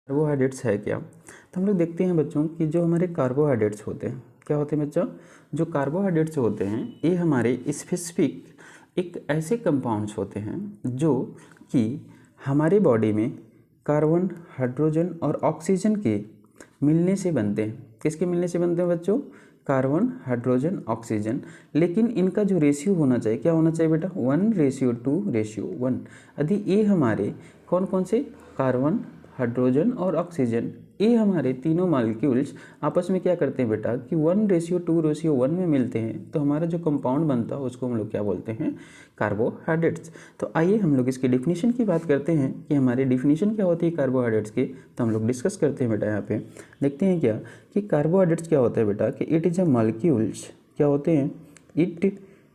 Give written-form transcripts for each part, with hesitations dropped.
Carbohydrates है क्या। तो हम लोग देखते हैं बच्चों कि जो हमारे कार्बोहाइड्रेट्स होते हैं क्या होते हैं बच्चों, जो कार्बोहाइड्रेट्स होते हैं ये हमारे स्पेसिफिक एक ऐसे कंपाउंड्स होते हैं जो कि हमारे बॉडी में कार्बन, हाइड्रोजन और ऑक्सीजन के मिलने से बनते हैं। किसके मिलने से बनते हैं बच्चों? Carbon, hydrogen, oxygen. लेकिन इनका जो रेशियो होना चाहिए क्या होना चाहिए बेटा? 1:2:1। यदि ये हमारे कौन कौन से कार्बन, हाइड्रोजन और ऑक्सीजन ये हमारे तीनों मॉलिक्यूल्स आपस में क्या करते हैं बेटा कि 1:2:1 में मिलते हैं, तो हमारा जो कंपाउंड बनता है उसको हम लोग क्या बोलते हैं? कार्बोहाइड्रेट्स। तो आइए हम लोग इसकी डिफिनीशन की बात करते हैं कि हमारी डिफिनीशन क्या होती है कार्बोहाइड्रेट्स की। तो हम लोग डिस्कस करते हैं बेटा। यहाँ पे देखते हैं क्या कि कार्बोहाइड्रेट्स क्या होता है बेटा कि इट इज़ अ मॉलिक्यूल्स। क्या होते हैं? It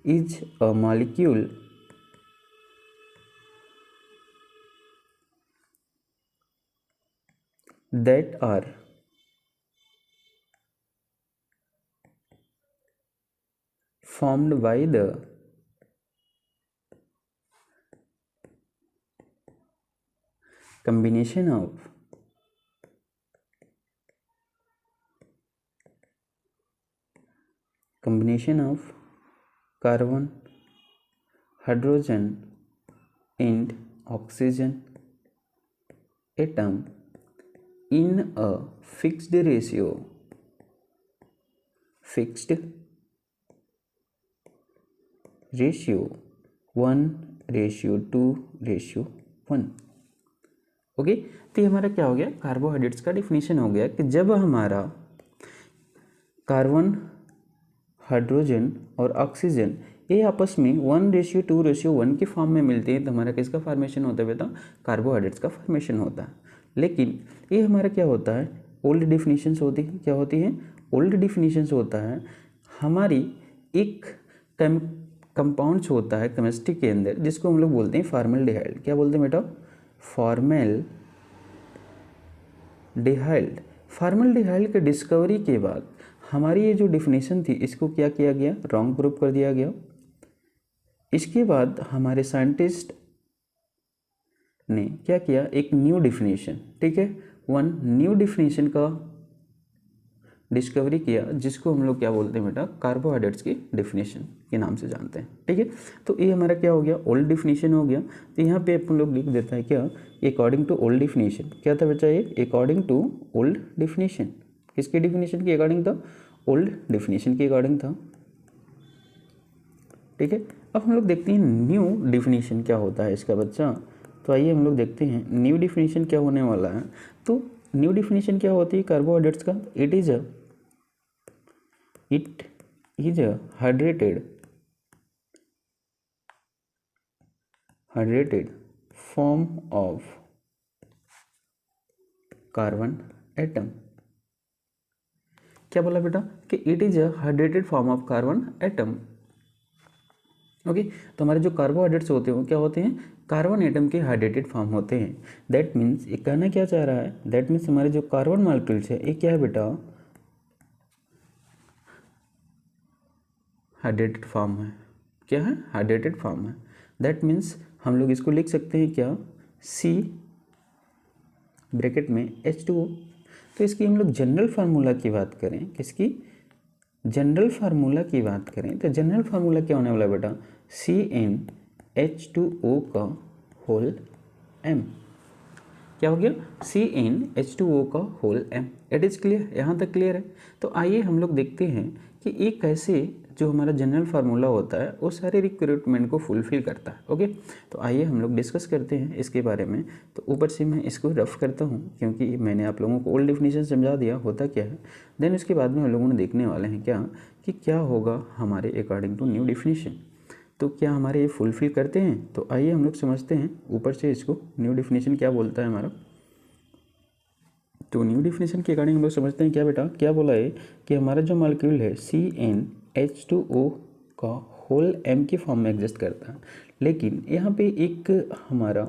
is a molecule that are formed by the combination of carbon, hydrogen and oxygen atom in a fixed ratio 1:2:1। Okay, तो ये हमारा क्या हो गया? कार्बोहाइड्रेट्स का डिफिनीशन हो गया कि जब हमारा कार्बन, हाइड्रोजन और ऑक्सीजन ये आपस में 1:2:1 के फॉर्म में मिलते हैं तो हमारा किसका फॉर्मेशन होता है बेटा? कार्बोहाइड्रेट्स का फॉर्मेशन होता है। लेकिन ये हमारा क्या होता है? ओल्ड डिफिनीशंस होती है। क्या होती है? ओल्ड डिफिनीशंस होता है हमारी एक कंपाउंड्स होता है केमिस्ट्री के अंदर जिसको हम लोग बोलते हैं फॉर्मल्डिहाइड। क्या बोलते हैं बेटा? फॉर्मल्डिहाइड। फॉर्मल्डिहाइड के डिस्कवरी के बाद हमारी ये जो डिफिनीशन थी इसको क्या किया गया? रॉन्ग प्रूव कर दिया गया। इसके बाद हमारे साइंटिस्ट ने क्या किया? एक न्यू डिफिनीशन, ठीक है, वन न्यू डिफिनीशन का डिस्कवरी किया जिसको हम लोग क्या बोलते हैं बेटा? कार्बोहाइड्रेट्स की डिफिनीशन के नाम से जानते हैं। ठीक है, तो ये हमारा क्या हो गया? ओल्ड डिफिनीशन हो गया। तो यहाँ पे अपन लोग लिख देता है क्या? According to old definition. क्या था बच्चा ये? According to old definition. किसके डिफिनीशन के अकॉर्डिंग था? ओल्ड डिफिनीशन के अकॉर्डिंग था। ठीक है, अब हम लोग देखते हैं न्यू डिफिनीशन क्या होता है इसका बच्चा। तो आइए हम लोग देखते हैं न्यू डिफिनीशन क्या होने वाला है। तो न्यू डिफिनीशन क्या होती है कार्बोहाइड्रेट्स का? It is a hydrated form of carbon atom. क्या बोला बेटा कि it is a hydrated form of carbon atom. Okay, तो हमारे जो कार्बोहाइड्रेट्स होते हैं वो क्या होते हैं? कार्बन एटम के हाइड्रेटेड फॉर्म होते हैं। दैट मीन्स ये कहना क्या चाह रहा है? दैट मीन्स हमारे जो कार्बन मॉलिक्यूल्स है ये क्या है बेटा? हाइड्रेटेड फॉर्म है। क्या है? हाइड्रेटेड फॉर्म है। दैट मीन्स हम लोग इसको लिख सकते हैं क्या? C ब्रैकेट में H2O। तो इसकी हम लोग जनरल फार्मूला की बात करें, किसकी? जनरल फार्मूला की बात करें तो जनरल फार्मूला क्या होने वाला है बेटा? CnH2O का होल m। क्या हो गया? CnH2O का whole m। It is clear? यहाँ तक क्लियर है। तो आइए हम लोग देखते हैं कि एक कैसे जो हमारा जनरल फार्मूला होता है वो सारे रिक्वायरमेंट को फुलफिल करता है। ओके, तो आइए हम लोग डिस्कस करते हैं इसके बारे में। तो ऊपर से मैं इसको रफ करता हूँ क्योंकि मैंने आप लोगों को ओल्ड डिफिनीशन समझा दिया होता क्या है। देन उसके बाद में हम लोगों ने देखने वाले हैं क्या कि क्या होगा हमारे अकॉर्डिंग टू न्यू डिफिनीशन। तो क्या हमारे ये फुलफिल करते हैं? तो आइए हम लोग समझते हैं ऊपर से इसको न्यू डिफिनीशन क्या बोलता है हमारा। तो न्यू डिफिनीशन के अकॉर्डिंग हम लोग समझते हैं क्या बेटा? क्या बोला है कि हमारा जो मॉलिक्यूल है CnH2O का होल m की फॉर्म में एग्जिस्ट करता है। लेकिन यहाँ पे एक हमारा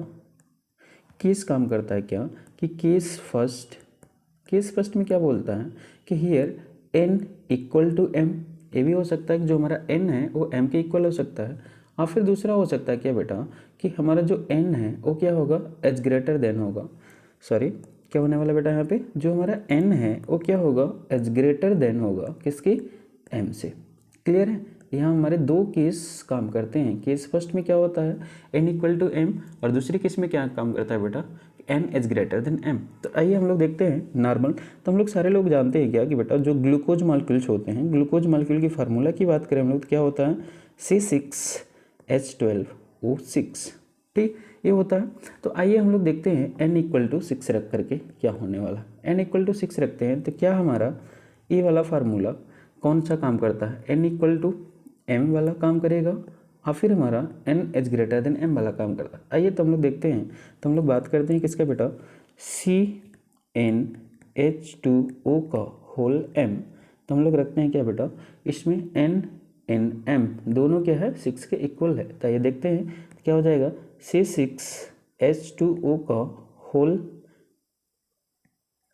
केस काम करता है क्या कि केस फर्स्ट में क्या बोलता है कि here n equal to m। ये भी हो सकता है कि जो हमारा n है वो m के इक्वल हो सकता है। और फिर दूसरा हो सकता है क्या बेटा कि हमारा जो n है वो क्या होगा? h ग्रेटर देन होगा, सॉरी क्या होने वाला बेटा यहाँ पे, जो हमारा n है वो क्या होगा, एज ग्रेटर देन होगा किसके, m से। क्लियर है। यहाँ हमारे दो केस काम करते हैं। केस फर्स्ट में क्या होता है, n इक्वल टू m, और दूसरे केस में क्या काम करता है बेटा, n is greater than m। तो आइए हम लोग देखते हैं नॉर्मल। तो हम लोग सारे लोग जानते हैं क्या कि बेटा जो ग्लूकोज मॉलिक्यूल्स होते हैं, ग्लूकोज मॉलिक्यूल की फार्मूला की बात करें हम लोग तो क्या होता है, C6H12O6। ठीक, ये होता है। तो आइए हम लोग देखते हैं n इक्वल टू 6 रख करके क्या होने वाला। n इक्वल टू 6 रखते हैं तो क्या हमारा ये वाला फार्मूला कौन सा काम करता है, n इक्वल टू m वाला काम करेगा, और फिर हमारा n is greater than m वाला काम करता है। आइए तो हम लोग देखते हैं। तो हम लोग बात करते हैं किसका बेटा, CnH2O का होल m। तो हम लोग रखते हैं क्या बेटा, इसमें n m दोनों क्या है, 6 के इक्वल है। तो ये देखते हैं क्या हो जाएगा, C6H2O का होल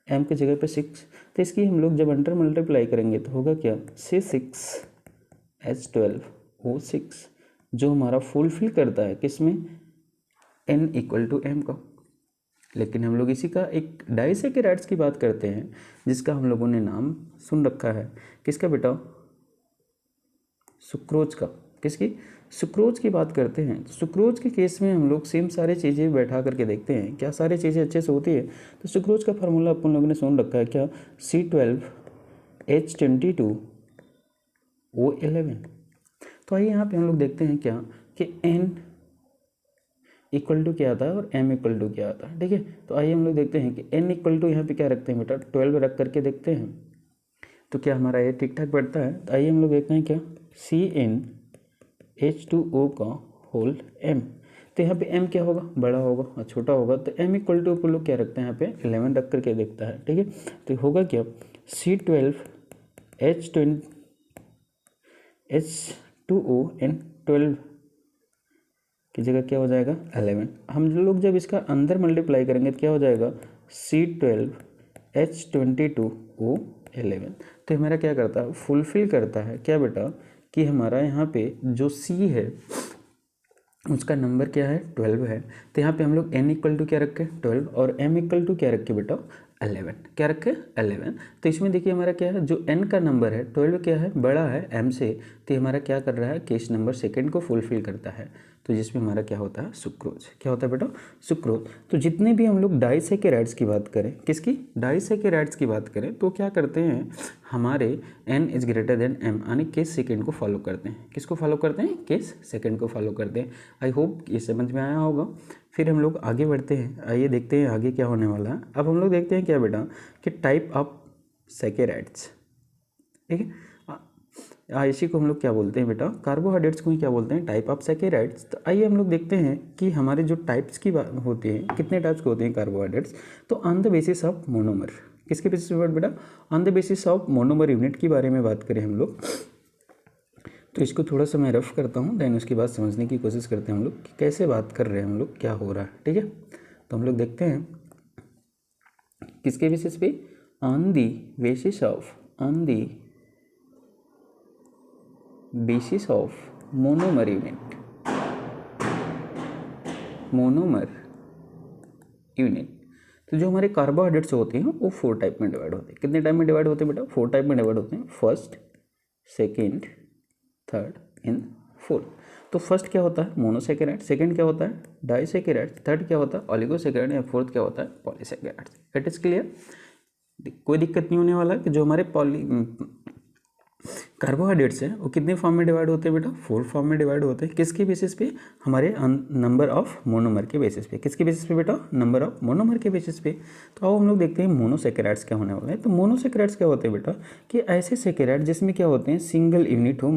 m की जगह पे 6। तो इसकी हम लोग जब अंडर मल्टीप्लाई करेंगे तो होगा क्या, C6H12O6, जो हमारा फुलफिल करता है किसमें, n इक्वल टू m का। लेकिन हम लोग इसी का एक डाइसैकेराइड्स की बात करते हैं, जिसका हम लोगों ने नाम सुन रखा है किसका बेटा, सुक्रोज का। किसकी, सुक्रोज की बात करते हैं। सुक्रोज के केस में हम लोग सेम सारे चीज़ें बैठा करके देखते हैं, क्या सारी चीज़ें अच्छे से होती है। तो सुक्रोज का फार्मूला अपन लोगों ने सुन रखा है क्या, C12H22O11। तो आइए यहाँ पे हम लोग देखते हैं क्या कि n इक्वल टू क्या आता है और m इक्वल टू क्या आता है। ठीक है, तो आइए हम लोग देखते हैं कि n इक्वल टू यहाँ पे क्या रखते हैं बेटा, 12 रख करके देखते हैं तो क्या हमारा ये ठीक ठाक बैठता है। तो आइए हम लोग देखते हैं क्या, CnH2O का होल m। तो यहाँ पे m क्या होगा, बड़ा होगा और छोटा होगा। तो m इक्वल टू अपन लोग क्या रखते हैं यहाँ पे, 11 रख करके देखता है। ठीक है, तो होगा क्या, C12H2O12 की जगह क्या हो जाएगा, 11। हम लोग जब इसका अंदर मल्टीप्लाई करेंगे तो क्या हो जाएगा, C12H22O11। तो हमारा क्या करता है, फुलफिल करता है क्या बेटा, कि हमारा यहाँ पे जो C है उसका नंबर क्या है, 12 है। तो यहाँ पे हम लोग n इक्वल टू क्या रखे, 12, और m इक्वल टू क्या रखे बेटा, 11। क्या रखे, 11। तो इसमें देखिए हमारा क्या है, जो n का नंबर है 12 क्या है, बड़ा है m से। तो हमारा क्या कर रहा है, केस नंबर सेकंड को फुलफिल करता है। तो जिसमें हमारा क्या होता है, सुक्रोज। क्या होता है बेटा, सुक्रोज। तो जितने भी हम लोग डाइसैकेराइड्स की बात करें, किसकी, डाइसैकेराइड्स की बात करें, तो क्या करते हैं, हमारे n is greater than m यानी केस सेकंड को फॉलो करते हैं। किसको फॉलो करते हैं, केस सेकंड को फॉलो करते हैं। आई होप ये समझ में आया होगा। फिर हम लोग आगे बढ़ते हैं। आइए देखते हैं आगे क्या होने वाला है। अब हम लोग देखते हैं क्या बेटा, कि टाइप ऑफ सैकेराइड्स। ठीक है, इसी को हम लोग क्या बोलते हैं बेटा, कार्बोहाइड्रेट्स को ही क्या बोलते हैं, टाइप ऑफ सैकेराइड्स। तो आइए हम लोग देखते हैं कि हमारे जो टाइप्स की बात होती है, कितने टाइप्स के होते हैं कार्बोहाइड्रेट्स। तो on the basis of monomer, किसके बेसिस पर बेटा, on the basis of monomer unit के बारे में बात करें हम लोग। तो इसको थोड़ा सा मैं रफ करता हूँ, देन उसके बाद समझने की कोशिश करते हैं हम लोग कि कैसे बात कर रहे हैं हम लोग, क्या हो रहा है। ठीक है, तो हम लोग देखते हैं किसके बेसिस पे, on the basis of monomer unit. तो जो हमारे कार्बोहाइड्रेट्स होते हैं वो 4 टाइप में डिवाइड होते हैं। कितने टाइप में डिवाइड होते हैं बेटा, 4 टाइप में डिवाइड होते हैं, first, second, third and fourth. तो फर्स्ट क्या होता है, मोनोसैकेराइड। सेकंड क्या होता है, डाइसैकेराइड। थर्ड क्या होता है, ओलिगोसैकेराइड। या फोर्थ क्या होता है, पॉलीसैकेराइड। It is clear. कोई दिक्कत नहीं होने वाला कि जो हमारे कार्बोहाइड्रेट्स हैं वो कितने फॉर्म में डिवाइड होते हैं बेटा, 4 फॉर्म में डिवाइड होते हैं। किसके बेसिस पे, हमारे नंबर ऑफ मोनोमर के बेसिस पे। किसके बेसिस पे बेटा, नंबर ऑफ मोनोमर के बेसिस पे। तो अब हम लोग देखते हैं मोनोसैकेराइड्स क्या होने वाला है। तो मोनोसैकेराइड्स क्या होते हैं बेटा, कि ऐसे सैकेराइड जिसमें क्या होते हैं, सिंगल यूनिट हो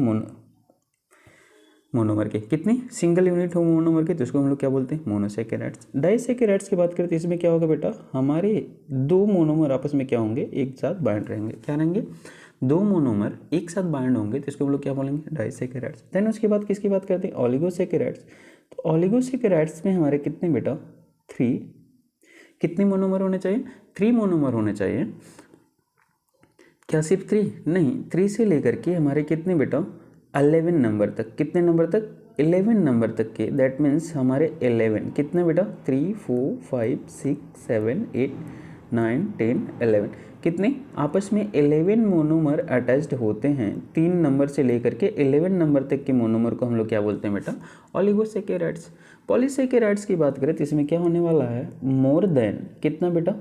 मोनोमर के। कितनी, सिंगल यूनिट हो मोनोमर के, तो इसको हम लोग क्या बोलते हैं, मोनोसैकेराइड्स। डाइसैकेराइड्स की बात करते हैं, इसमें क्या होगा बेटा, हमारे 2 मोनोमर आपस में क्या होंगे, एक साथ बाइंड रहेंगे। क्या रहेंगे, 2 मोनोमर एक साथ बाइंड होंगे, तो इसको हम लोग क्या बोलेंगे, डाइसैकेराइड्स। देन उसके बाद किसकी बात करते हैं, ओलिगोसैकेराइड्स। तो ओलिगोसैकेराइड्स में हमारे कितने बेटा, 3। कितने मोनोमर होने चाहिए, 3 मोनोमर होने चाहिए। क्या सिर्फ 3 नहीं, 3 से लेकर के हमारे कितने बेटा, 11 नंबर तक। कितने नंबर तक, 11 नंबर तक के। दैट मीन्स हमारे 11 कितने बेटा, 3 4 5 6 7 8 9, 10, 11 कितने आपस में 11 मोनोमर अटैच्ड होते हैं। 3 नंबर से लेकर के 11 नंबर तक के मोनोमर को हम लोग क्या बोलते हैं बेटा, ऑलिगोसैकेराइड्स। पॉलीसैकेराइड्स की बात करें तो इसमें क्या होने वाला है, मोर देन कितना बेटा,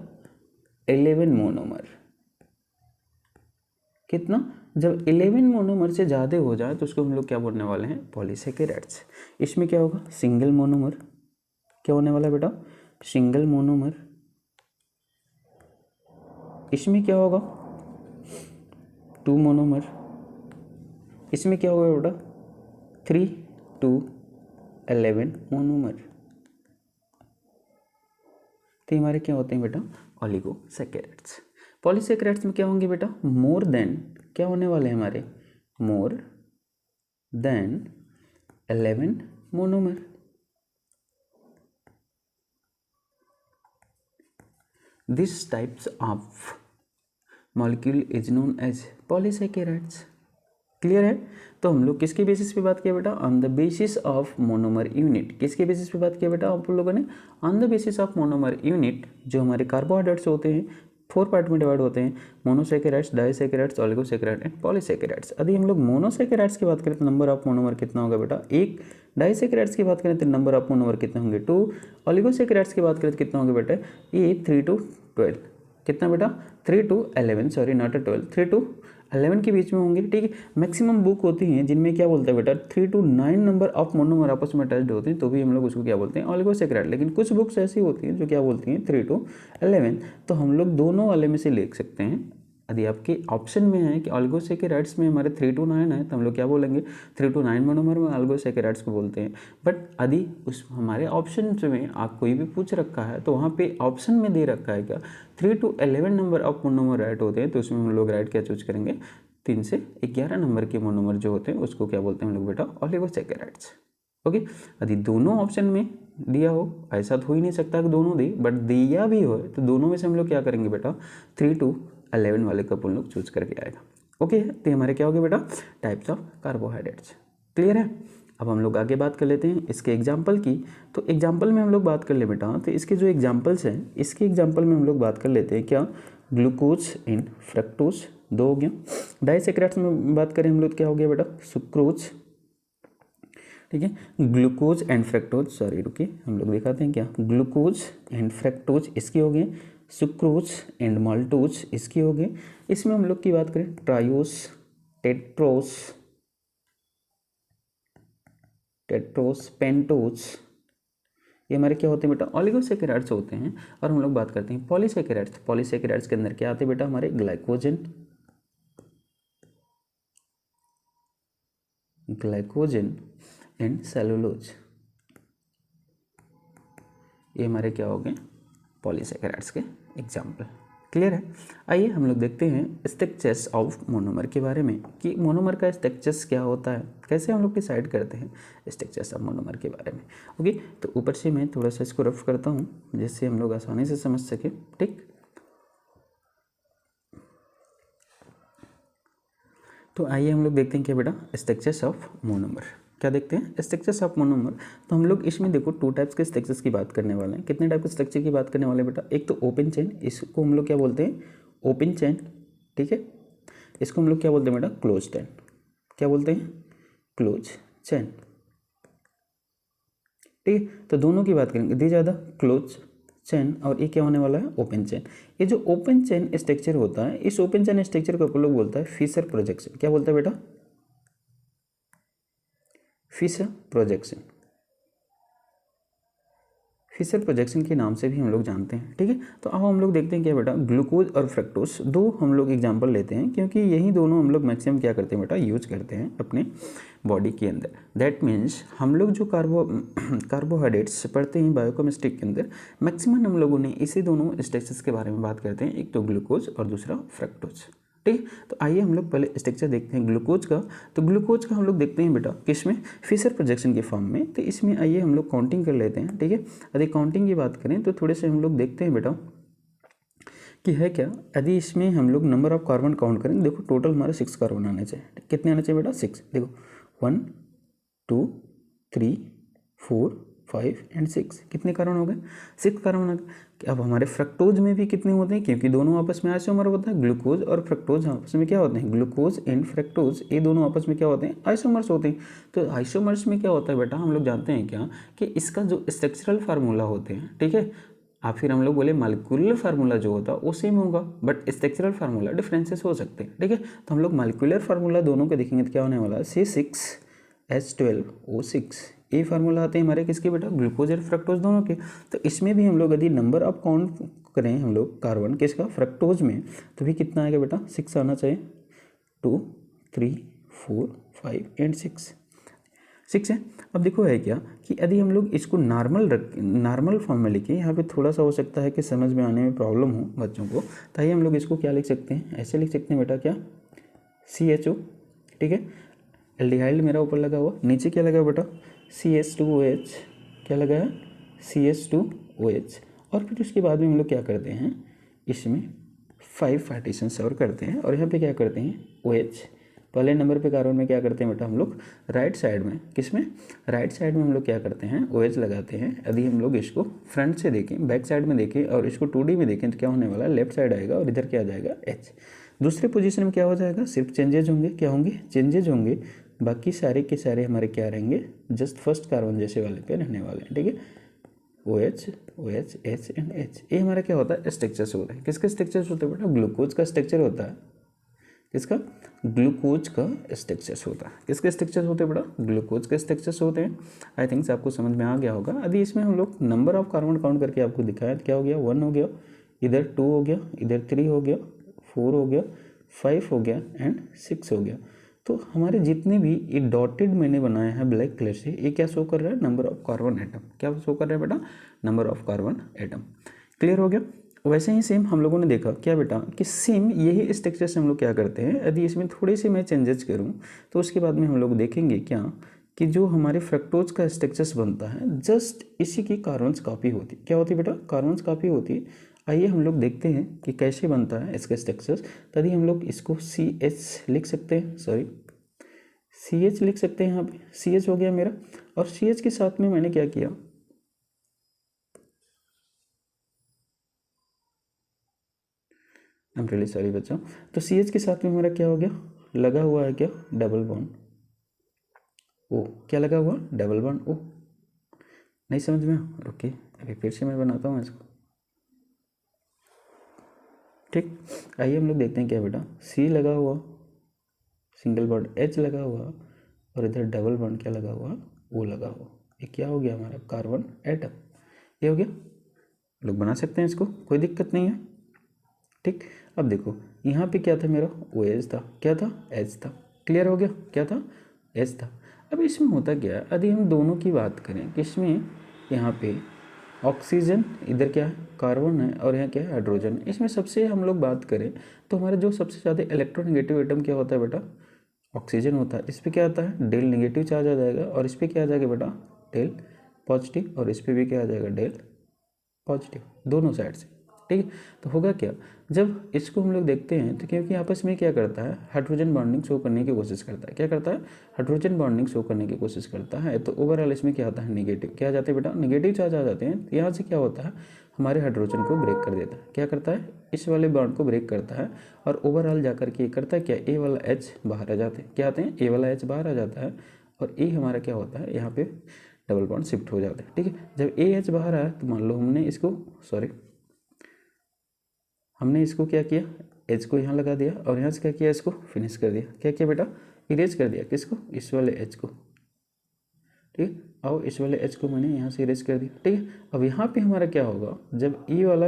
11 मोनोमर। कितना, जब 11 मोनोमर से ज़्यादा हो जाए तो उसको हम लोग क्या बोलने वाले हैं, पॉलीसैकेराइड्स। इसमें क्या होगा, सिंगल मोनोमर, क्या होने वाला है बेटा, सिंगल मोनोमर। इसमें क्या होगा, 2 मोनोमर। इसमें क्या होगा बेटा, 3 to 11 मोनोमर। तो हमारे क्या होते हैं बेटा, ऑलिगोसैकेराइड्स। पॉलीसैकेराइड्स में क्या होंगे बेटा, मोर देन, क्या होने वाले हैं हमारे, more than 11 monomer. This types of molecule is known as polysaccharides. Clear है। तो हम लोग किसके बेसिस पे बात किया बेटा, on the basis of monomer unit. किसके बेसिस पे बात किया बेटा आप लोगों ने, on the basis of monomer unit. जो हमारे कार्बोहाइड्रेट्स होते हैं 4 पार्ट में डिवाइड होते हैं, मोनोसैकेराइड्स, डाइसैकेराइड्स, ऑलिगोसैकेराइड एंड पॉलीसैकेराइड्स। यदि हम लोग मोनोसैकेराइड्स की बात करें तो नंबर ऑफ मोनोमर कितना होगा बेटा, 1। डाइसैकेराइड्स की बात करें तो नंबर ऑफ मोनोमर कितने होंगे, 2। ऑलिगोसैकेराइड्स की बात करें तो कितना होंगे बेटा, ये 3 to 12। कितना बेटा, 3 to 11, सॉरी नॉट 12, 3 to 11 के बीच में होंगे। ठीक है। मैक्सिमम बुक होती हैं जिनमें क्या बोलते हैं बेटा, 3 to 9 नंबर ऑफ मोनोमर आपस में अटैच्ड होते हैं, तो भी हम लोग उसको क्या बोलते हैं, ऑलिगोसैकेराइड। लेकिन कुछ बुक्स ऐसी होती हैं जो क्या बोलती हैं 3 to 11, तो हम लोग दोनों वाले में से लिख सकते हैं। यदि आपके ऑप्शन में है कि ऑलिगोसैकेराइड्स में हमारे 3 to 9 है तो हम लोग क्या बोलेंगे, 3 to 9 मोनोमर में ऑलिगोसैकेराइड्स को बोलते हैं। बट यदि उस हमारे ऑप्शन में आप कोई भी पूछ रखा है तो वहाँ पे ऑप्शन में दे रखा है क्या, 3 to 11 number of monomer right होते हैं, तो उसमें हम लोग राइट क्या चूज करेंगे, 3 से 11 नंबर के मोनोमर जो होते हैं उसको क्या बोलते हैं हम लोग बेटा, ऑलिगोसैकेराइड्स। ओके। यदि दोनों ऑप्शन में दिया हो, ऐसा तो हो ही नहीं सकता कि दोनों दे, बट दिया भी हो तो दोनों में से हम लोग क्या करेंगे बेटा, 3 to 11 वाले को अपन लोग चूज करके आएगा। ओके। तो हमारे क्या हो गया बेटा, टाइप्स ऑफ कार्बोहाइड्रेट्स। क्लियर है। अब हम लोग आगे बात कर लेते हैं इसके एग्जाम्पल की। तो एग्जाम्पल में हम लोग बात कर ले बेटा, तो इसके जो एग्जाम्पल्स हैं, इसके एग्जाम्पल में हम लोग बात कर लेते हैं क्या, ग्लूकोज एंड फ्रक्टोज 2 हो गया। डाइसैकेराइड्स में बात करें हम लोग क्या हो गया बेटा, सुक्रोज। ठीक है। ग्लूकोज एंड फ्रक्टोज, सॉरी रुकिए हम लोग दिखाते हैं क्या, ग्लूकोज एंड फ्रक्टोज इसके हो गए, सुक्रोज एंड माल्टोज इसके हो गए। इसमें हम लोग की बात करें ट्रायोस, टेट्रोस, पेंटोज, ये हमारे क्या होते हैं बेटा, ऑलिगोसैकेराइड्स होते हैं। और हम लोग बात करते हैं पॉलीसैकेराइड्स। पॉलीसैकेराइड्स के अंदर क्या आते हैं बेटा, हमारे ग्लाइकोजन एंड सेलुलोज, ये हमारे क्या हो गए, पॉलीसैकेराइड्स के एग्जाम्पल। क्लियर है। आइए हम लोग देखते हैं स्ट्रक्चर्स ऑफ मोनोमर के बारे में, कि मोनोमर का स्ट्रक्चर्स क्या होता है, कैसे हम लोग डिसाइड करते हैं स्ट्रक्चर्स ऑफ मोनोमर के बारे में। ओके। तो ऊपर से मैं थोड़ा सा इसको रफ करता हूँ जिससे हम लोग आसानी से समझ सके। ठीक। तो आइए हम लोग देखते हैं क्या बेटा, स्ट्रक्चर्स ऑफ मोनोमर। क्या देखते हैं, स्ट्रक्चर्स ऑफ मोनोमर। तो हम लोग इसमें देखो 2 टाइप्स के स्ट्रक्चर्स की बात करने वाले हैं। कितने टाइप के स्ट्रक्चर की बात करने वाले बेटा, एक तो ओपन चेन, इसको हम लोग क्या बोलते हैं, ओपन चेन। ठीक है। इसको हम लोग क्या बोलते हैं बेटा, क्लोज चेन। क्या बोलते हैं, क्लोज चेन। ठीक है। तो दोनों की बात करेंगे, दी ज़्यादा क्लोज चेन, और ये क्या होने वाला है, ओपन चेन। ये जो ओपन चेन स्ट्रक्चर होता है, इस ओपन चेन स्ट्रक्चर को अपन लोग बोलता है फिशर प्रोजेक्शन। क्या बोलता है बेटा, फिशर प्रोजेक्शन। फिशर प्रोजेक्शन के नाम से भी हम लोग जानते हैं। ठीक है। तो अब हम लोग देखते हैं क्या बेटा, ग्लूकोज और फ्रक्टोज 2 हम लोग एग्जांपल लेते हैं, क्योंकि यही दोनों हम लोग मैक्सिमम क्या करते हैं बेटा, यूज करते हैं अपने बॉडी के अंदर। दैट मीन्स हम लोग जो कार्बोहाइड्रेट्स पढ़ते हैं बायोकेमिस्ट्री के अंदर, मैक्सिमम हम लोगों ने इसी दोनों स्ट्रक्चर्स के बारे में बात करते हैं, एक तो ग्लूकोज और दूसरा फ्रक्टोज। ठीक। तो आइए हम लोग पहले स्ट्रक्चर देखते हैं ग्लूकोज का। तो ग्लूकोज का हम लोग देखते हैं बेटा किसमें, फिशर प्रोजेक्शन के फॉर्म में। तो इसमें आइए हम लोग काउंटिंग कर लेते हैं। ठीक है। यदि काउंटिंग की बात करें तो थोड़े से हम लोग देखते हैं बेटा कि है क्या। यदि इसमें हम लोग नंबर ऑफ कार्बन काउंट करें, देखो टोटल हमारे 6 कार्बन आने चाहिए। कितने आने चाहिए बेटा, 6। देखो 1 2 3 4 5 एंड 6, कितने कार्बन हो गए? 6 कार्बन आ गए। अब हमारे फ्रक्टोज में भी कितने होते हैं, क्योंकि दोनों आपस में आइसोमर होता है, ग्लूकोज और फ्रक्टोज आपस में क्या होते हैं, ग्लूकोज एंड फ्रक्टोज, ये दोनों आपस में क्या होते हैं, आइसोमर्स होते हैं। तो आइसोमर्स में क्या होता है बेटा, हम लोग जानते हैं क्या कि इसका जो स्ट्रक्चरल फार्मूला होते हैं, ठीक है, आप फिर हम लोग बोले मालिक्यूलर फार्मूला जो होता है वो सेम होगा, बट स्ट्रक्चरल फार्मूला डिफरेंसेस हो सकते हैं, ठीक है। तो हम लोग मालिक्यूलर फार्मूला दोनों को देखेंगे तो क्या होने वाला है, C6H12O6, ये फार्मूला आते हैं हमारे किसके बेटा, ग्लूकोज और फ्रक्टोज दोनों के। तो इसमें भी हम लोग यदि नंबर ऑफ काउंट करें हम लोग कार्बन किसका, फ्रक्टोज में, तो भी कितना आएगा बेटा, 6 आना चाहिए, 2 3 4 5 एंड 6 है। अब देखो है क्या कि यदि हम लोग इसको नॉर्मल फॉर्म में लिखें, यहाँ पे थोड़ा सा हो सकता है कि समझ में आने में प्रॉब्लम हो बच्चों को, तो हम लोग इसको क्या लिख सकते हैं, ऐसे लिख सकते हैं बेटा, क्या, CHO, ठीक है, एल्डिहाइड मेरा ऊपर लगा हुआ, नीचे क्या लगा बेटा, CH2OH, क्या लगा है, CH2OH, और फिर उसके बाद में हम लोग क्या करते हैं, इसमें 5 पार्टीशंस और करते हैं, और यहाँ पे क्या करते हैं, OH, पहले नंबर पे कार्बन में क्या करते हैं बेटा हम लोग, राइट साइड में, किसमें, राइट साइड में हम लोग क्या करते हैं, OH लगाते हैं। यदि हम लोग इसको फ्रंट से देखें, बैक साइड में देखें और इसको 2D में देखें तो क्या होने वाला है, लेफ्ट साइड आएगा और इधर क्या आ जाएगा, H। दूसरे पोजीशन में क्या हो जाएगा, सिर्फ चेंजेज होंगे, क्या होंगे, चेंजेज होंगे, बाकी सारे के सारे हमारे क्या रहेंगे, जस्ट फर्स्ट कार्बन जैसे वाले पे रहने वाले हैं, ठीक है। OH OH H and H, ये हमारा क्या होता है, स्ट्रक्चर्स होता है, किसका स्ट्रक्चर्स होता है बेटा, ग्लूकोज का स्ट्रक्चर होता है, किसका, ग्लूकोज का स्ट्रक्चर्स होता है, किसके स्ट्रक्चर्स होते हैं बेटा, ग्लूकोज के स्ट्रक्चर्स होते हैं। आई थिंक आपको समझ में आ गया होगा। यदि इसमें हम लोग नंबर ऑफ कार्बन काउंट करके आपको दिखाया तो क्या हो गया, 1 हो गया, इधर 2 हो गया, इधर 3 हो गया, 4 हो गया, 5 हो गया एंड 6 हो गया। तो हमारे जितने भी ये डॉटेड मैंने बनाए हैं ब्लैक कलर से, ये क्या शो कर रहा है, नंबर ऑफ कार्बन एटम, क्या शो कर रहा है बेटा, number of carbon atom. Clear हो गया। वैसे ही सेम हम लोगों ने देखा क्या बेटा कि सेम यही स्ट्रक्चर से हम लोग क्या करते हैं, यदि इसमें थोड़े से मैं चेंजेस करूं तो उसके बाद में हम लोग देखेंगे क्या कि जो हमारे फ्रक्टोज का स्ट्रक्चर्स बनता है जस्ट इसी की कार्बन्स कॉपी होती है, क्या होती है बेटा, कार्बन्स कॉपी होती है। आइए हम लोग देखते हैं कि कैसे बनता है इसका स्ट्रक्चर्स। तभी हम लोग इसको CH लिख सकते हैं, सॉरी CH लिख सकते हैं, यहाँ पे CH हो गया मेरा, और CH के साथ में मैंने क्या किया, आई एम रियली सॉरी बच्चों, तो CH के साथ में हमारा क्या हो गया, लगा हुआ है क्या, डबल बॉन्ड O, क्या लगा हुआ, डबल बॉन्ड O। नहीं समझ में, ओके अभी फिर से मैं बनाता हूँ इसको, ठीक। आइए हम लोग देखते हैं क्या बेटा, C लगा हुआ, सिंगल बॉन्ड H लगा हुआ, और इधर डबल बॉन्ड क्या लगा हुआ, O लगा हुआ। ये क्या हो गया हमारा कार्बन एटम, ये हो गया। लोग बना सकते हैं इसको, कोई दिक्कत नहीं है, ठीक। अब देखो यहाँ पे क्या था मेरा, OH था, क्या था, H था, क्लियर हो गया, क्या था, H था। अब इसमें होता क्या है, यदि हम दोनों की बात करें किसमें, यहाँ पे ऑक्सीजन, इधर क्या है, कार्बन है, और यहाँ क्या है, हाइड्रोजन। इसमें सबसे हम लोग बात करें तो हमारा जो सबसे ज़्यादा इलेक्ट्रोनेगेटिव एटम क्या होता है बेटा, ऑक्सीजन होता है। इस पर क्या आता है, डेल नेगेटिव चार्ज आ जाएगा, और इस पर क्या आ जाएगा बेटा, डेल पॉजिटिव, और इस पर भी क्या आ जाएगा, डेल पॉजिटिव, दोनों साइड से, ठीक है। तो होगा क्या, जब इसको हम लोग देखते हैं तो क्योंकि आपस में क्या करता है, हाइड्रोजन बॉन्डिंग शो करने की कोशिश करता है, क्या करता है, हाइड्रोजन बॉन्डिंग शो करने की कोशिश करता है। तो ओवरऑल इसमें क्या आता है, नेगेटिव, क्या आ जाते हैं बेटा, नेगेटिव चार्ज आ जाते हैं। तो यहाँ से क्या होता है, हमारे हाइड्रोजन को ब्रेक कर देता है, क्या करता है, इस वाले बॉन्ड को ब्रेक करता है, और ओवरऑल जाकर के करता है क्या, ए वाला H बाहर आ जाते हैं, क्या आते हैं, ए वाला H बाहर आ जाता है, और ए हमारा क्या होता है, यहाँ पे डबल बॉन्ड शिफ्ट हो जाता है, ठीक है। जब AH बाहर आया तो मान लो हमने इसको, सॉरी हमने इसको क्या किया, H को यहाँ लगा दिया, और यहाँ से क्या किया, इसको फिनिश कर दिया, क्या किया बेटा, इरेज कर दिया, किसको, इस वाले H को, ठीक है। और इस वाले H को मैंने यहाँ से इरेज कर दिया, ठीक है। अब यहाँ पे हमारा क्या होगा, जब E वाला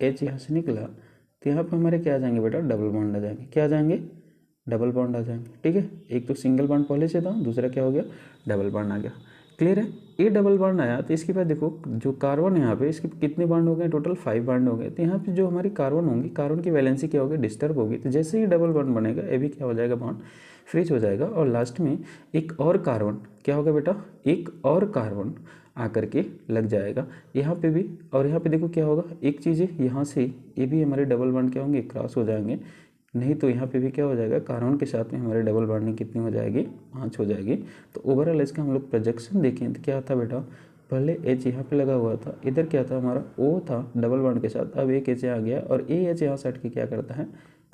H यहाँ से निकला तो यहाँ पे हमारे क्या आ जाएंगे बेटा, डबल बॉन्ड आ जाएंगे, क्या आ जाएंगे, डबल बॉन्ड आ जाएंगे, ठीक है। एक तो सिंगल बॉन्ड पहले से था, दूसरा क्या हो गया, डबल बॉन्ड आ गया, क्लियर है। ये डबल बॉन्ड आया तो इसके बाद देखो जो कार्बन है यहाँ पे, इसके कितने बॉन्ड हो गए, टोटल 5 बॉन्ड हो गए। तो यहाँ पे जो हमारी कार्बन होंगी, कार्बन की वैलेंसी क्या होगी, डिस्टर्ब होगी। तो जैसे ही डबल बॉन्ड बनेगा ये भी क्या हो जाएगा, बॉन्ड फ्रीज हो जाएगा, और लास्ट में एक और कार्बन क्या होगा बेटा, एक और कार्बन आकर के लग जाएगा यहाँ पे भी। और यहाँ पे देखो क्या होगा, एक चीज़ है यहाँ से ये भी हमारे डबल बॉन्ड क्या होंगे, क्रॉस हो जाएंगे, नहीं तो यहाँ पे भी क्या हो जाएगा, कार्बन के साथ में हमारे डबल बॉन्डिंग कितनी हो जाएगी, 5 हो जाएगी। तो ओवरऑल इसका हम लोग प्रोजेक्शन देखें तो क्या आता है बेटा, पहले एच यहाँ पे लगा हुआ था, इधर क्या था हमारा ओ था डबल बॉन्ड के साथ, अब एक एच आ गया और ए एच यहाँ से हट के क्या करता है,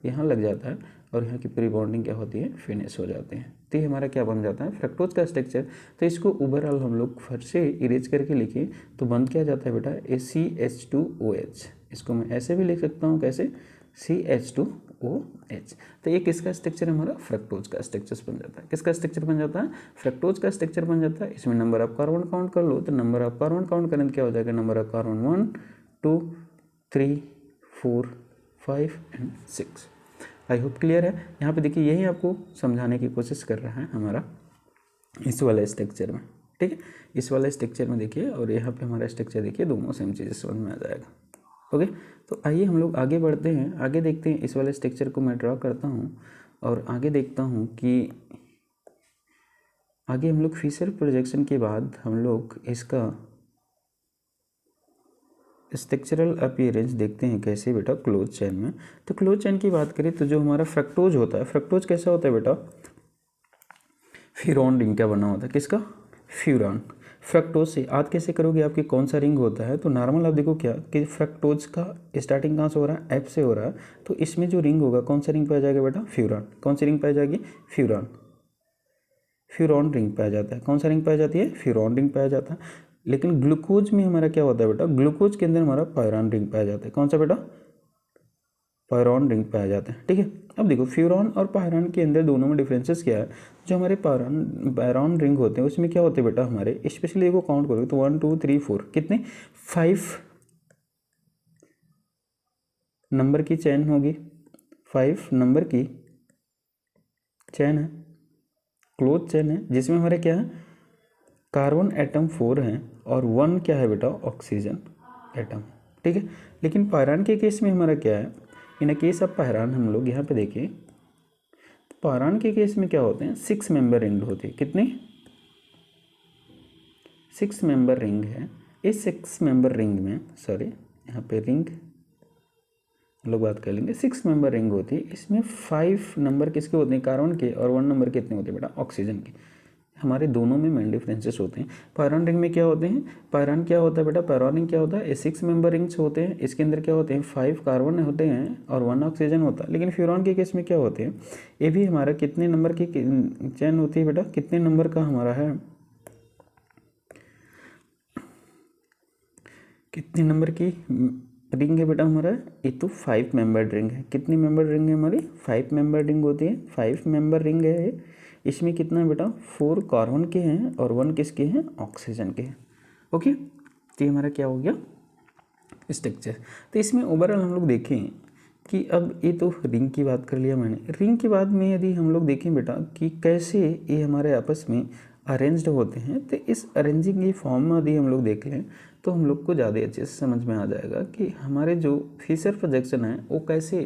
यहाँ लग जाता है और यहाँ की पूरी बॉन्डिंग क्या होती है, फिनिश हो जाती है। तो ये हमारा क्या बन जाता है, फ्रक्टोज का स्ट्रक्चर। तो इसको ओवरऑल हम लोग फिर से इरेज करके लिखें तो बन क्या जाता है बेटा, ACH2OH। इसको मैं ऐसे भी लिख सकता हूँ, कैसे, CH2OH। तो ये किसका स्ट्रक्चर हमारा, फ्रक्टोज का स्ट्रक्चर बन जाता है। किसका स्ट्रक्चर बन जाता है, फ्रक्टोज का स्ट्रक्चर बन जाता है। इसमें नंबर ऑफ कार्बन काउंट कर लो, तो नंबर ऑफ कार्बन काउंट करें तो क्या हो जाएगा, number of carbon 1 2 3 4 5 and 6। I hope clear है। यहाँ पे देखिए यही आपको समझाने की कोशिश कर रहा है हमारा इस वाले स्ट्रक्चर में, ठीक है। इस वाले स्ट्रक्चर में देखिए और यहाँ पे हमारा स्ट्रक्चर देखिए, दोनों सेम चीज़ें समझ में आ जाएगा। ओके, तो आइए हम लोग आगे बढ़ते हैं, आगे देखते हैं। इस वाले स्ट्रक्चर को मैं ड्रॉ करता हूँ और आगे देखता हूँ कि आगे हम लोग फिशर प्रोजेक्शन के बाद हम लोग इसका स्ट्रक्चरल अपीयरेंस देखते हैं कैसे बेटा, क्लोज चेन में। तो क्लोज चेन की बात करें तो जो हमारा फ्रक्टोज होता है, फ्रक्टोज कैसा होता है बेटा, फ्यूरॉन रिंग का बना होता है। किसका, फ्यूरॉन। फ्रक्टोज से याद कैसे करोगे, आपकी कौन सा रिंग होता है, तो नॉर्मल आप देखो क्या कि फ्रक्टोज का स्टार्टिंग कहाँ से हो रहा है, एफ से हो रहा है। तो इसमें जो रिंग होगा, कौन सा रिंग पाया जाएगा बेटा, फ्यूरॉन। कौन सी रिंग पाई जाएगी, फ्यूरॉन। फ्यूरॉन रिंग पाया जाता है। कौन सा रिंग पाया जाती है, फ्यूरॉन रिंग पाया जाता है। लेकिन ग्लूकोज में हमारा क्या होता है बेटा, ग्लूकोज के अंदर हमारा पायरॉन रिंग पाया जाता है। कौन सा बेटा, पायरॉन रिंग पाया जाता है, ठीक है। अब देखो फ्यूरॉन और पायरॉन के अंदर दोनों में डिफरेंसेस क्या है। जो हमारे पायरॉन रिंग होते हैं उसमें क्या होते हैं बेटा, हमारे स्पेशली देखो काउंट करोगे तो 1 2 3 4 कितने, 5 नंबर की चैन होगी, 5 नंबर की चैन है, क्लोज चैन है, जिसमें हमारे क्या है, कार्बन एटम 4 हैं और 1 क्या है बेटा, ऑक्सीजन एटम, ठीक है। लेकिन पायरॉन के केस में हमारा क्या है, इन केस ऑफ पायरॉन हम लोग यहाँ पे देखें, पायरॉन के केस में क्या होते हैं, 6 मेंबर रिंग होती है। कितनी, 6 मेंबर रिंग है। इस 6 मेंबर रिंग में, सॉरी यहाँ पे रिंग हम लोग बात कर लेंगे, 6 मेंबर रिंग होती है। इसमें 5 नंबर किसके होते हैं, कार्बन के, और 1 नंबर कितने होते हैं बेटा, ऑक्सीजन के। हमारे दोनों में मेन डिफरेंसेस होते हैं। पायरॉन रिंग में क्या होते हैं, पायरॉन क्या होता है बेटा, पायरॉन रिंग क्या होता है, 6 मेंबर रिंग्स होते हैं। इसके अंदर क्या होते हैं, 5 कार्बन होते हैं और 1 ऑक्सीजन होता है। लेकिन फ्यूरॉन के केस में क्या होते हैं, ये भी हमारा कितने नंबर की चैन होती है बेटा, कितने नंबर का हमारा है, कितने नंबर की रिंग है बेटा हमारा, ये तो 5 मेंबर रिंग है। कितनी मेंबर रिंग है हमारी, 5 मेंबर रिंग होती है। 5 मेंबर रिंग है ये। इसमें कितना है बेटा, 4 कार्बन के हैं और 1 किसके हैं, ऑक्सीजन के हैं। ओके, तो ये हमारा क्या हो गया स्ट्रक्चर। तो इसमें ओवरऑल हम लोग देखें कि अब ये तो रिंग की बात कर लिया मैंने। रिंग के बाद में यदि हम लोग देखें बेटा कि कैसे ये हमारे आपस में अरेंज्ड होते हैं, तो इस अरेंजिंग की फॉर्म में यदि हम लोग देख लें तो हम लोग को ज़्यादा अच्छे से समझ में आ जाएगा कि हमारे जो फिशर प्रोजेक्शन है वो कैसे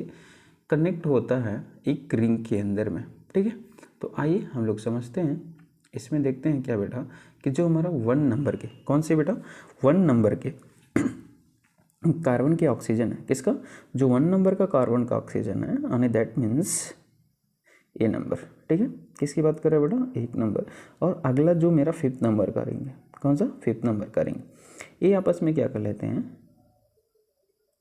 कनेक्ट होता है एक रिंग के अंदर में, ठीक है। तो आइए हम लोग समझते हैं। इसमें देखते हैं क्या बेटा कि जो हमारा 1 नंबर के, कौन से बेटा, 1 नंबर के कार्बन के ऑक्सीजन है, किसका, जो 1 नंबर का कार्बन का ऑक्सीजन है, यानी दैट मीन्स ए नंबर, ठीक है। किसकी बात कर रहे हैं बेटा, 1 नंबर। और अगला जो मेरा 5th नंबर का रिंग है, कौन सा, 5th नंबर का रिंग, ये आपस में क्या कर लेते हैं,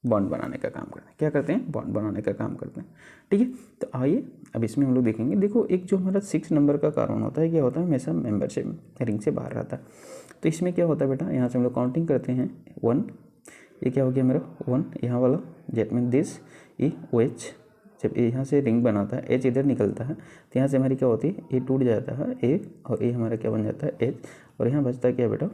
बॉन्ड बनाने का काम करते हैं। क्या करते हैं, बॉन्ड बनाने का काम करते हैं, ठीक है। तो आइए अब इसमें हम लोग देखेंगे। देखो एक जो हमारा 6 नंबर का कार्बन होता है, क्या होता है, हमेशा मेंबर से रिंग से बाहर रहता है। तो इसमें क्या होता है बेटा, यहाँ से हम लोग काउंटिंग करते हैं 1, ये क्या हो गया मेरा 1, यहाँ वाला जेट में दिस ई ओ एच, जब ए यहाँ से रिंग बनाता है, एच इधर निकलता है, तो यहाँ से हमारी क्या होती है, ए टूट जाता है ए, और ए हमारा क्या बन जाता है एच, और यहाँ बचता है क्या बेटा,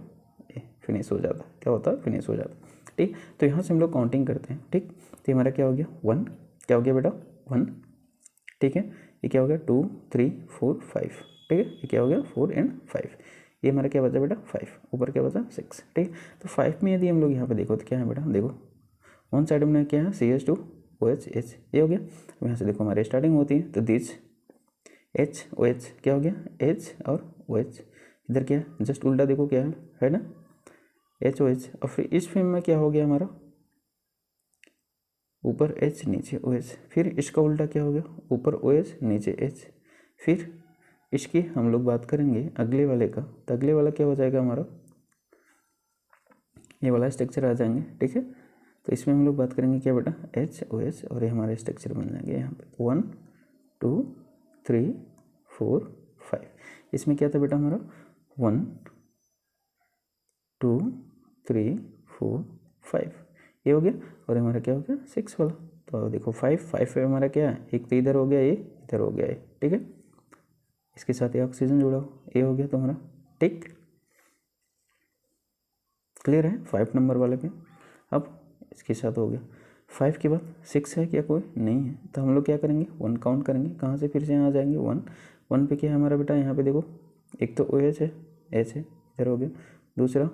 ए, फिनिश हो जाता है, क्या होता है, फिनिश हो जाता है, ठीक। तो यहाँ से हम लोग काउंटिंग करते हैं, ठीक। तो हमारा क्या हो गया 1, क्या हो गया बेटा 1, ठीक है। ये क्या हो गया 2 3 4 5, ठीक है। ये क्या हो गया 4 एंड 5, ये हमारा क्या बचा बेटा 5, ऊपर क्या बचा 6, ठीक। तो 5 में यदि हम लोग यहाँ पे देखो तो क्या है बेटा, देखो वन साइड में क्या है CH2OH H, ये हो गया। यहाँ से देखो हमारी स्टार्टिंग होती है, तो दिस HOH क्या हो गया H और OH, इधर क्या है जस्ट उल्टा देखो क्या है ना HOH। और फिर इस फ्रेम में क्या हो गया हमारा, ऊपर H नीचे OH, फिर इसका उल्टा क्या हो गया, ऊपर OH नीचे H। फिर इसकी हम लोग बात करेंगे अगले वाले का, तो अगले वाला क्या हो जाएगा हमारा ये वाला स्ट्रक्चर आ जाएंगे, ठीक है। तो इसमें हम लोग बात करेंगे क्या बेटा, HOH, और ये हमारे स्ट्रक्चर बन जाएंगे यहाँ पे 1 2 3 4 5। इसमें क्या था बेटा हमारा 1 2 3 4 5, ये हो गया, और हमारा क्या हो गया 6 वाला। तो देखो 5 पे हमारा क्या है, एक तो इधर हो गया, ये इधर हो गया है, ठीक है। इसके साथ ये ऑक्सीजन जुड़ा हो, ये हो गया तुम्हारा टिक, क्लियर है 5 नंबर वाले पे। अब इसके साथ हो गया 5 के बाद 6 है क्या, कोई नहीं है, तो हम लोग क्या करेंगे 1 काउंट करेंगे, कहाँ से फिर से यहाँ आ जाएंगे 1 पे क्या है हमारा बेटा, यहाँ पे देखो एक तो OH है, H है, इधर हो गया, दूसरा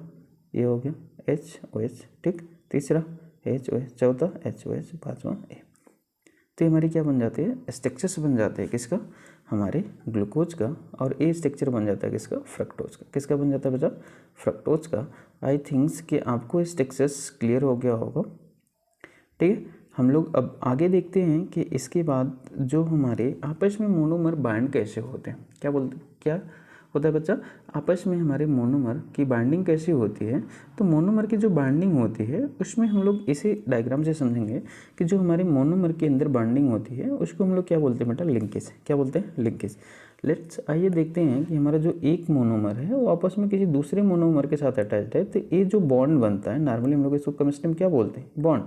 ये हो गया HOH, ठीक, तीसरा HOH, चौथा HOH, पाँचवा A। तो ये हमारी क्या बन जाती है, स्ट्रक्चर्स बन जाते हैं किसका, हमारे ग्लूकोज का, और ए स्ट्रक्चर बन जाता है किसका, फ्रक्टोज का। किसका बन जाता है बच्चा, फ्रक्टोज का। आई थिंक्स कि आपको स्ट्रक्चर्स क्लियर हो गया होगा, ठीक है। हम लोग अब आगे देखते हैं कि इसके बाद जो हमारे आपस में मोनोमर बाइंड कैसे होते हैं, क्या बोलते हैं, क्या होता है बच्चा, आपस में हमारे मोनोमर की बाइंडिंग कैसी होती है। तो मोनोमर की जो बाइंडिंग होती है उसमें हम लोग इसे डायग्राम से समझेंगे कि जो हमारे मोनोमर के अंदर बाइंडिंग होती है उसको हम लोग क्या बोलते हैं बेटा, लिंकेज। क्या बोलते हैं, लिंकेज। लेट्स आइए देखते हैं कि हमारा जो एक मोनोमर है वो आपस में किसी दूसरे मोनोमर के साथ अटैच्ड है, तो ये जो बॉन्ड बनता है, नॉर्मली हम लोग इसको केमिस्ट्री में क्या बोलते हैं, बॉन्ड,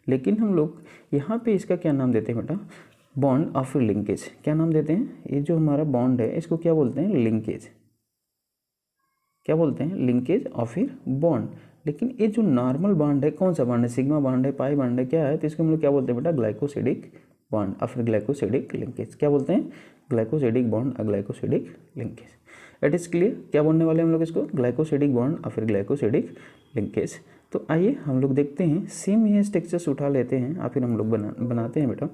लेकिन हम लोग यहाँ पे इसका क्या नाम देते हैं बेटा, बॉन्ड और फिर लिंकेज। क्या नाम देते हैं, ये जो हमारा बॉन्ड है इसको क्या बोलते हैं, लिंकेज। क्या बोलते हैं, लिंकेज और फिर बॉन्ड। लेकिन ये जो नॉर्मल बॉन्ड है, कौन सा बॉन्ड है, सिग्मा बॉन्ड है, पाई बॉन्ड है, क्या है, तो इसको हम लोग क्या बोलते हैं बेटा, ग्लाइकोसिडिक बॉन्ड और फिर ग्लाइकोसिडिक लिंकेज। क्या बोलते हैं, ग्लाइकोसिडिक बॉन्ड और glycosidic linkage. It is clear, क्या बोलने वाले हम लोग इसको, ग्लाइकोसिडिक बॉन्ड और फिर ग्लाइकोसिडिक लिंकेज। तो आइए हम लोग देखते हैं, सेम ये स्ट्रक्चर्स उठा लेते हैं और फिर हम लोग बनाते हैं बेटा,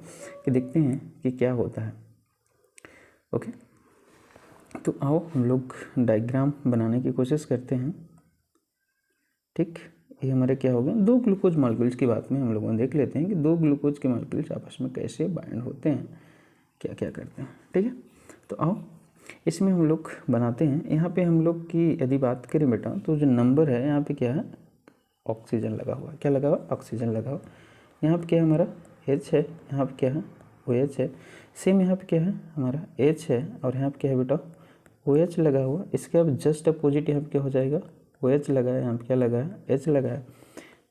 कि देखते हैं कि क्या होता है। ओके, तो आओ हम लोग डायग्राम बनाने की कोशिश करते हैं, ठीक। ये हमारे क्या हो गया, 2 ग्लूकोज मॉलिक्यूल्स की बात में हम लोग देख लेते हैं कि 2 ग्लूकोज के मॉलिक्यूल्स आपस में कैसे बाइंड होते हैं, क्या क्या करते हैं, ठीक है। तो आओ इसमें हम लोग बनाते हैं। यहाँ पे हम लोग की यदि बात करें बेटा, तो जो नंबर है यहाँ पे क्या है, ऑक्सीजन लगा हुआ है, क्या लगा हुआ, ऑक्सीजन लगा हुआ। यहाँ पे क्या है हमारा H है, यहाँ पे क्या है OH है, सेम यहाँ पे क्या है हमारा H है, और यहाँ पे क्या है बेटा OH लगा हुआ। इसके अब जस्ट अपोजिट यहाँ पे क्या हो जाएगा, OH लगा है, यहाँ पे क्या लगा है, H लगा है।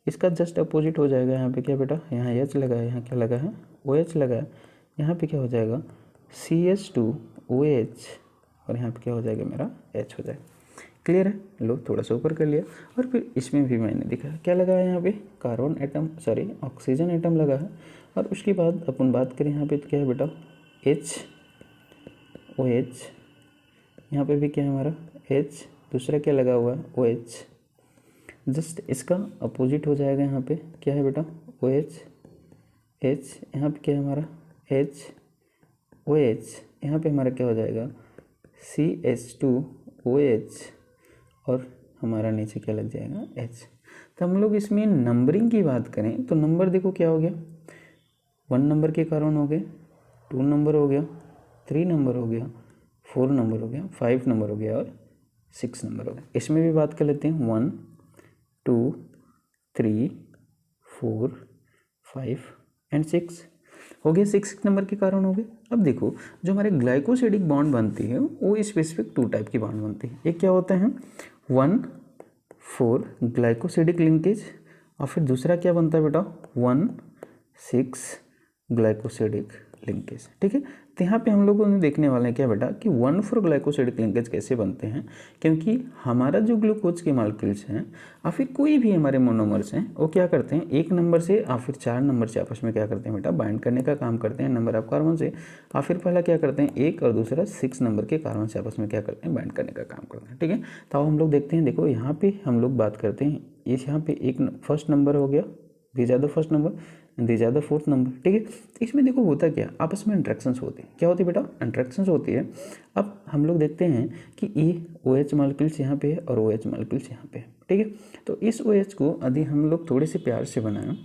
इसका जस्ट अपोजिट हो जाएगा, यहाँ पे क्या बेटा, यहाँ H लगा है, यहाँ क्या लगा है, OH लगा है। यहाँ पे क्या हो जाएगा CH2OH, और यहाँ पे क्या हो जाएगा मेरा H हो जाएगा। क्लियर है, लो थोड़ा सा ऊपर कर लिया। और फिर इसमें भी मैंने दिखा क्या लगा है, यहाँ पे carbon atom, sorry oxygen atom लगा है। और उसके बाद अपन बात करें यहाँ पे तो क्या है बेटा HOH, यहाँ पे भी क्या है हमारा H, दूसरा क्या लगा हुआ है OH, जस्ट इसका अपोजिट हो जाएगा। यहाँ पे क्या है बेटा OH H, यहाँ पे क्या है हमारा HOH, यहाँ पे हमारा क्या हो जाएगा CH2OH, और हमारा नीचे क्या लग जाएगा H। तो हम लोग इसमें नंबरिंग की बात करें तो नंबर देखो क्या हो गया, 1 नंबर के कार्बन हो गए, 2 नंबर हो गया, 3 नंबर हो गया, 4 नंबर हो गया, 5 नंबर हो गया, और 6 नंबर हो गया। इसमें भी बात कर लेते हैं 1 2 3 4 5 एंड 6 हो गए, 6 नंबर के कारण हो गए। अब देखो जो हमारे ग्लाइकोसिडिक बॉन्ड बनती है वो स्पेसिफिक 2 टाइप की बॉन्ड बनती है। एक क्या होता है 1,4 ग्लाइकोसिडिक लिंकेज, और फिर दूसरा क्या बनता है बेटा 1,6 ग्लाइकोसिडिक लिंकेज, ठीक है। तो यहाँ पे हम लोगों ने देखने वाले हैं क्या बेटा कि 1,4 ग्लाइकोसिडिक लिंकेज कैसे बनते हैं, क्योंकि हमारा जो ग्लूकोज के मॉलिक्यूल्स हैं और फिर कोई भी हमारे मोनोमर्स हैं वो क्या करते हैं 1 नंबर से और फिर 4 नंबर से आपस में क्या करते हैं बेटा बाइंड करने का काम करते हैं, नंबर ऑफ कार्बन से। और फिर पहला क्या करते हैं 1 और दूसरा 6 नंबर के कार्बन से आपस में क्या करते हैं बाइंड करने का काम करते हैं, ठीक है। तो अब हम लोग देखते हैं, देखो यहाँ पे हम लोग बात करते हैं, इस यहाँ पे एक फर्स्ट नंबर हो गया, these are the first number, these are the fourth number, ठीक है। तो इसमें देखो होता क्या आपस में इंट्रैक्शंस होती है, क्या होती है बेटा इंट्रैक्शंस होती है। अब हम लोग देखते हैं कि ये OH मॉलिक्यूल्स यहाँ पे है और OH मॉलिक्यूल्स यहाँ पे है, ठीक है। तो इस OH को यदि हम लोग थोड़े से प्यार से बनाएं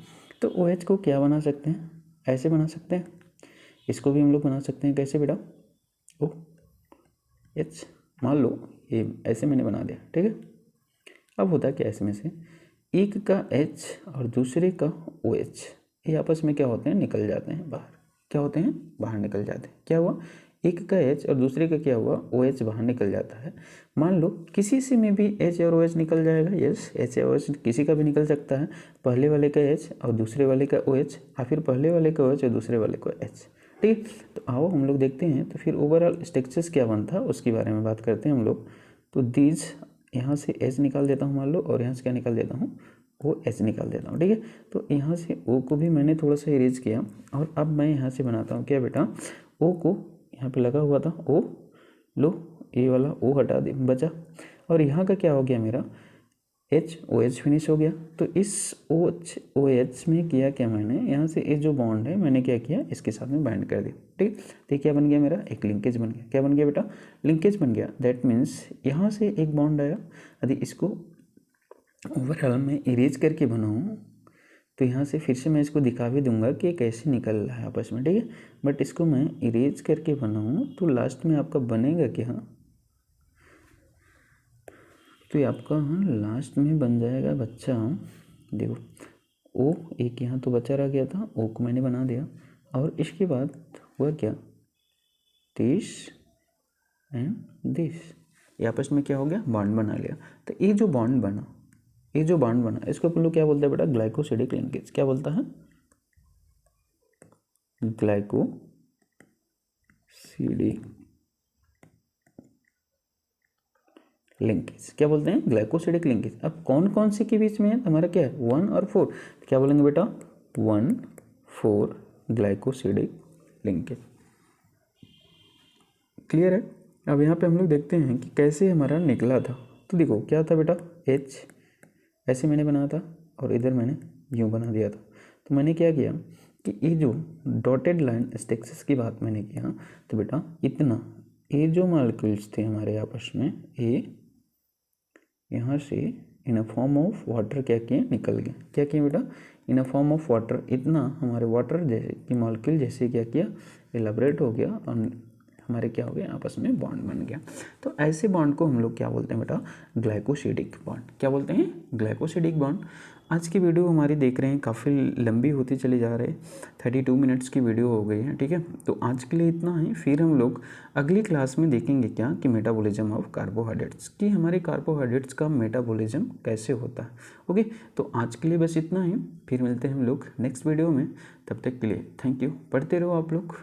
तो OH को क्या बना सकते हैं, ऐसे बना सकते हैं। इसको भी हम लोग बना सकते हैं, कैसे बेटा OH, मान लो ये ऐसे मैंने बना दिया, ठीक है। अब होता है क्या इसमें से एक का H और दूसरे का OH, ये आपस में क्या होते हैं, निकल जाते हैं बाहर। क्या होते हैं, बाहर निकल जाते हैं। क्या हुआ, एक का H और दूसरे का क्या हुआ, OH बाहर निकल जाता है। मान लो किसी से में भी H और OH निकल जाएगा, यस, H और OH किसी का भी निकल सकता है, पहले वाले का H और दूसरे वाले का OH, या फिर पहले वाले का OH और दूसरे वाले का H। ठीक है, तो आओ हम लोग देखते हैं तो फिर ओवरऑल स्ट्रक्चर्स क्या बनता है उसके बारे में बात करते हैं हम लोग। तो दीज, यहाँ से H निकाल देता हूँ मान लो, और यहाँ से क्या निकाल देता हूँ, OH निकाल देता हूँ। ठीक है, तो यहाँ से O को भी मैंने थोड़ा सा इरेज किया, और अब मैं यहाँ से बनाता हूँ क्या बेटा, O को यहाँ पे लगा हुआ था O, लो ये वाला O हटा दे बचा, और यहाँ का क्या हो गया मेरा OH फिनिश हो गया। तो इस OH में किया क्या मैंने, यहाँ से ये जो बॉन्ड है मैंने क्या किया, इसके साथ में बाइंड कर दिया। ठीक, तो क्या बन गया मेरा, एक लिंकेज बन गया। क्या बन गया बेटा, लिंकेज बन गया। दैट मीन्स यहाँ से एक बॉन्ड आया, यदि इसको ओवरऑल में इरेज करके बनाऊँ तो यहाँ से फिर से मैं इसको दिखा भी दूंगा कि कैसे निकल रहा है आपस में। ठीक है, बट इसको मैं इरेज करके बनाऊँ तो लास्ट में आपका बनेगा क्या, तो ये आपका लास्ट में बन जाएगा बच्चा, देखो O एक यहाँ तो बचा रह गया था, O को मैंने बना दिया, और इसके बाद हुआ क्या, दिस एंड दिस, ये आपस में क्या हो गया, बॉन्ड बना लिया। तो ये जो बॉन्ड बना, ये जो बॉन्ड बना, इसको अपन लोग क्या बोलते हैं बेटा, ग्लाइकोसिडिक लिंकेज। क्या बोलता है, ग्लाइकोसिडिक लिंकेज। क्या बोलते हैं, ग्लाइकोसिडिक लिंकेज। अब कौन कौन से के बीच में है, हमारा क्या है 1 और 4, तो क्या बोलेंगे बेटा 1,4 ग्लाइकोसिडिक लिंकेज। क्लियर है। अब यहाँ पे हम लोग देखते हैं कि कैसे हमारा निकला था। तो देखो क्या था बेटा, H ऐसे मैंने बनाया था, और इधर मैंने यूँ बना दिया था। तो मैंने क्या किया कि ये जो डॉटेड लाइन स्टेक्सिस की बात मैंने किया, तो बेटा इतना ये जो मॉलिक्यूल्स थे हमारे आपस में, ये यहाँ से इन अ फॉर्म ऑफ वाटर क्या किए, निकल गए। क्या किए बेटा, इन अ फॉर्म ऑफ वाटर, इतना हमारे वाटर जैसे कि मॉलिक्यूल जैसे क्या किया, एलाबरेट हो गया, और हमारे क्या हो गया, आपस में बॉन्ड बन गया। तो ऐसे बॉन्ड को हम लोग क्या बोलते हैं बेटा, ग्लाइकोसिडिक बॉन्ड। क्या बोलते हैं, ग्लाइकोसिडिक बॉन्ड। आज की वीडियो हमारी देख रहे हैं काफ़ी लंबी होती चली जा रही है, 32 मिनट्स की वीडियो हो गई है। ठीक है, तो आज के लिए इतना ही। फिर हम लोग अगली क्लास में देखेंगे क्या कि मेटाबॉलिज्म ऑफ कार्बोहाइड्रेट्स, कि हमारे कार्बोहाइड्रेट्स का मेटाबॉलिज्म कैसे होता है। ओके, तो आज के लिए बस इतना ही। फिर मिलते हैं हम लोग नेक्स्ट वीडियो में, तब तक के लिए थैंक यू। पढ़ते रहो आप लोग।